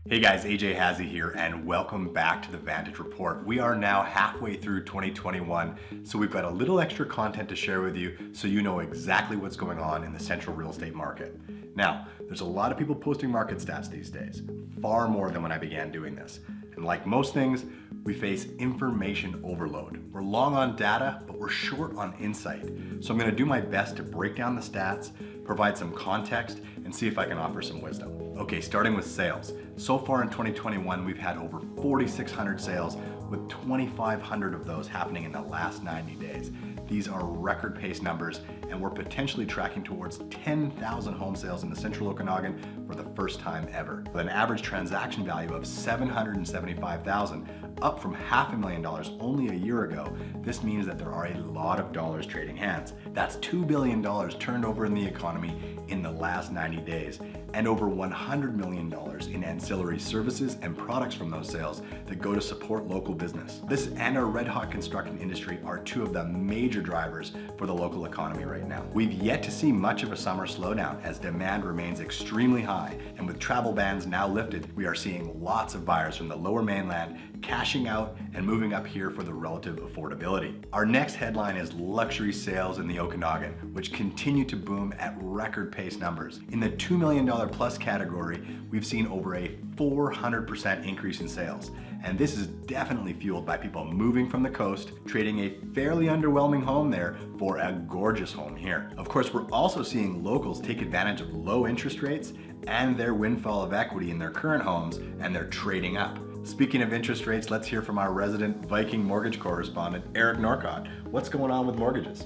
Hey guys, Hazzi here, and welcome back to the Vantage Report. We are now halfway through 2021, so we've got a little extra content to share with you so you know exactly what's going on in the central real estate market. Now, there's a lot of people posting market stats these days, far more than when I began doing this. And like most things, we face information overload. We're long on data, but we're short on insight. So I'm gonna do my best to break down the stats, provide some context, and see if I can offer some wisdom. Okay, starting with sales. So far in 2021, we've had over 4,600 sales, with 2,500 of those happening in the last 90 days. These are record pace numbers, and we're potentially tracking towards 10,000 home sales in the central Okanagan for the first time ever. With an average transaction value of $775,000, up from $500,000 only a year ago, this means that there are a lot of dollars trading hands. That's $2 billion turned over in the economy in the last 90 days, and over $100 million in ancillary services and products from those sales that go to support local business. This and our red hot construction industry are two of the major drivers for the local economy right now. We've yet to see much of a summer slowdown as demand remains extremely high, and with travel bans now lifted, we are seeing lots of buyers from the lower mainland cashing out and moving up here for the relative affordability. Our next headline is luxury sales in the Okanagan, which continue to boom at record pace numbers. In the $2 million plus category, we've seen over a 400% increase in sales. And this is definitely fueled by people moving from the coast, trading a fairly underwhelming home there for a gorgeous home here. Of course, we're also seeing locals take advantage of low interest rates and their windfall of equity in their current homes, and they're trading up. Speaking of interest rates, let's hear from our resident Viking mortgage correspondent, Eric Norcott. What's going on with mortgages?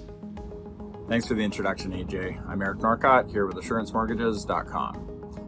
Thanks for the introduction, AJ. I'm Eric Norcott here with AssuranceMortgages.com.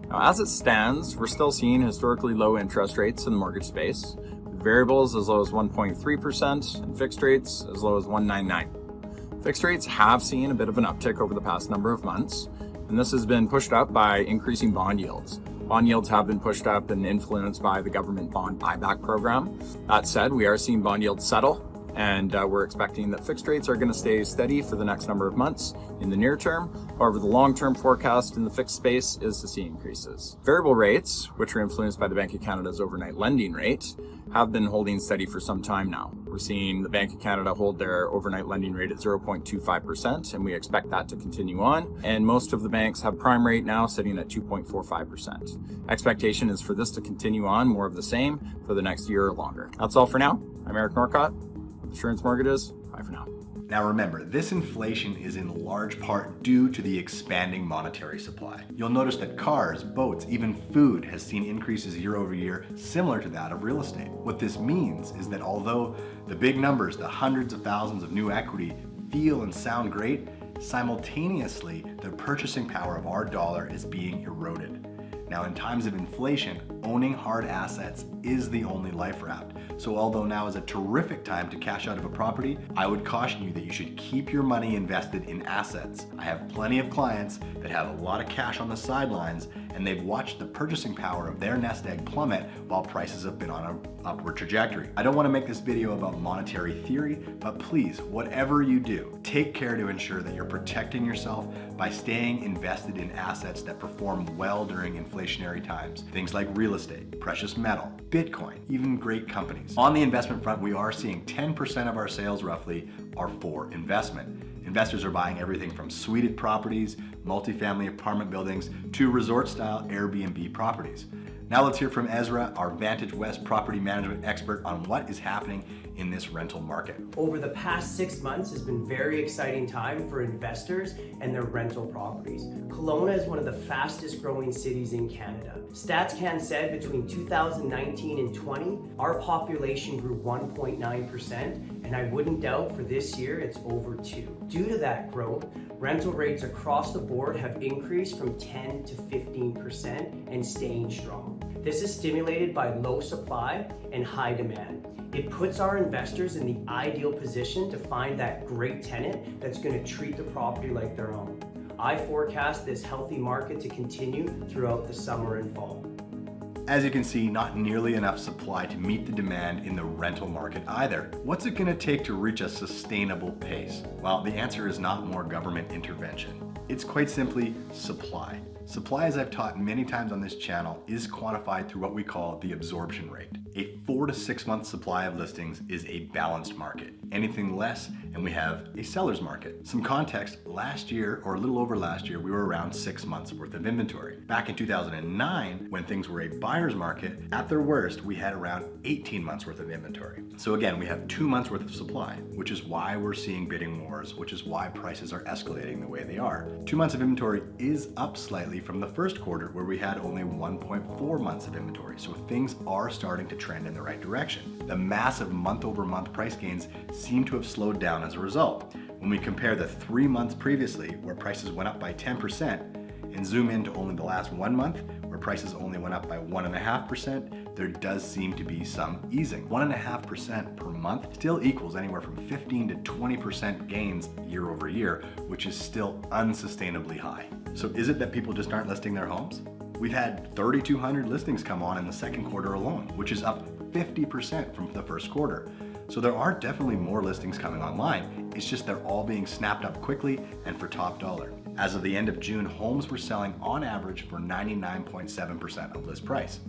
Now, as it stands, we're still seeing historically low interest rates in the mortgage space, with variables as low as 1.3% and fixed rates as low as 1.99. Fixed rates have seen a bit of an uptick over the past number of months, and this has been pushed up by increasing bond yields. Bond yields have been pushed up and influenced by the government bond buyback program. That said, we are seeing bond yields settle, and we're expecting that fixed rates are going to stay steady for the next number of months in the near term. However, the long-term forecast in the fixed space is to see increases. Variable rates, which are influenced by the Bank of Canada's overnight lending rate, have been holding steady for some time now. We're seeing the Bank of Canada hold their overnight lending rate at 0.25%, and we expect that to continue on. And most of the banks have prime rate now sitting at 2.45%. Expectation is for this to continue on more of the same for the next year or longer. That's all for now. I'm Eric Norcott, Assurance Mortgages. Bye for now. Now remember, this inflation is in large part due to the expanding monetary supply. You'll notice that cars, boats, even food has seen increases year over year similar to that of real estate. What this means is that although the big numbers, the hundreds of thousands of new equity, feel and sound great, simultaneously the purchasing power of our dollar is being eroded. Now, in times of inflation, owning hard assets is the only life raft. So although now is a terrific time to cash out of a property, I would caution you that you should keep your money invested in assets. I have plenty of clients that have a lot of cash on the sidelines, and they've watched the purchasing power of their nest egg plummet while prices have been on an upward trajectory. I don't want to make this video about monetary theory, but please, whatever you do, take care to ensure that you're protecting yourself by staying invested in assets that perform well during inflationary times. Things like real estate, precious metal, Bitcoin, even great companies. On the investment front, we are seeing 10% of our sales roughly are for investment. Investors are buying everything from suited properties, multifamily apartment buildings, to resort-style Airbnb properties. Now let's hear from Erza, our Vantage West property management expert, on what is happening in this rental market. Over the past 6 months has been very exciting time for investors and their rental properties. Kelowna is one of the fastest growing cities in Canada. StatsCan said between 2019 and 20, our population grew 1.9%, and I wouldn't doubt for this year it's over 2. Due to that growth, rental rates across the board have increased from 10 to 15% and staying strong. This is stimulated by low supply and high demand. It puts our investors in the ideal position to find that great tenant that's going to treat the property like their own. I forecast this healthy market to continue throughout the summer and fall. As you can see, not nearly enough supply to meet the demand in the rental market either. What's it going to take to reach a sustainable pace? Well, the answer is not more government intervention. It's quite simply supply. Supply, as I've taught many times on this channel, is quantified through what we call the absorption rate. A 4 to 6 month supply of listings is a balanced market. Anything less, and we have a seller's market. Some context, last year, or a little over last year, we were around 6 months worth of inventory. Back in 2009, when things were a buyer's market, at their worst, we had around 18 months worth of inventory. So again, we have 2 months worth of supply, which is why we're seeing bidding wars, which is why prices are escalating the way they are. 2 months of inventory is up slightly from the first quarter, where we had only 1.4 months of inventory. So things are starting to trend in the right direction. The massive month-over-month price gains seem to have slowed down as a result. When we compare the 3 months previously, where prices went up by 10%, and zoom into only the last 1 month, where prices only went up by 1.5%, there does seem to be some easing. 1.5% per month still equals anywhere from 15 to 20% gains year over year, which is still unsustainably high. So is it that people just aren't listing their homes? We've had 3,200 listings come on in the second quarter alone, which is up 50% from the first quarter. So there are definitely more listings coming online. It's just they're all being snapped up quickly and for top dollar. As of the end of June, homes were selling on average for 99.7% of list price.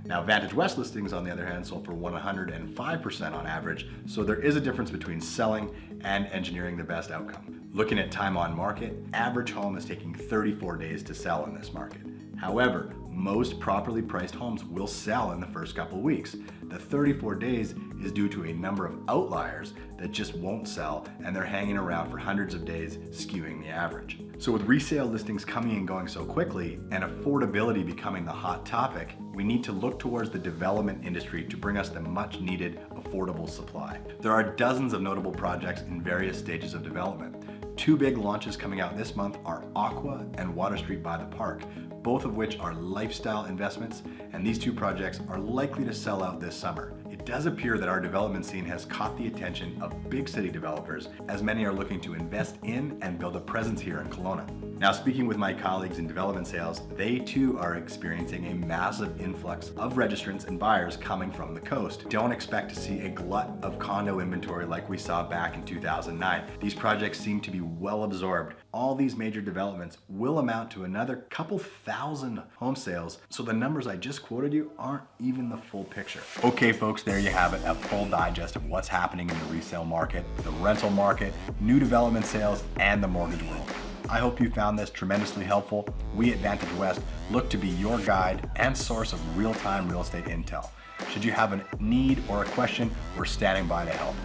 Now, Vantage West listings, on the other hand, sold for 105% on average, so there is a difference between selling and engineering the best outcome. Looking at time on market, average home is taking 34 days to sell in this market. However, most properly priced homes will sell in the first couple of weeks. The 34 days is due to a number of outliers that just won't sell, and they're hanging around for hundreds of days, skewing the average. So with resale listings coming and going so quickly, and affordability becoming the hot topic, we need to look towards the development industry to bring us the much needed affordable supply. There are dozens of notable projects in various stages of development. 2 big launches coming out this month are Aqua and Water Street by the Park, both of which are lifestyle investments, and these 2 projects are likely to sell out this summer. It does appear that our development scene has caught the attention of big city developers, as many are looking to invest in and build a presence here in Kelowna. Now, speaking with my colleagues in development sales, they too are experiencing a massive influx of registrants and buyers coming from the coast. Don't expect to see a glut of condo inventory like we saw back in 2009. These projects seem to be well absorbed. All these major developments will amount to another couple thousand home sales, so the numbers I just quoted you aren't even the full picture. Okay folks, there you have it, a full digest of what's happening in the resale market, the rental market, new development sales, and the mortgage world. I hope you found this tremendously helpful. We at Vantage West look to be your guide and source of real-time real estate intel. Should you have a need or a question, we're standing by to help.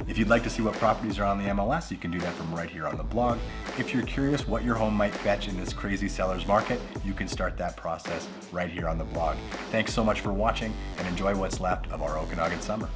If you'd like to see what properties are on the MLS, you can do that from right here on the blog. If you're curious what your home might fetch in this crazy seller's market, you can start that process right here on the blog. Thanks so much for watching, and enjoy what's left of our Okanagan summer.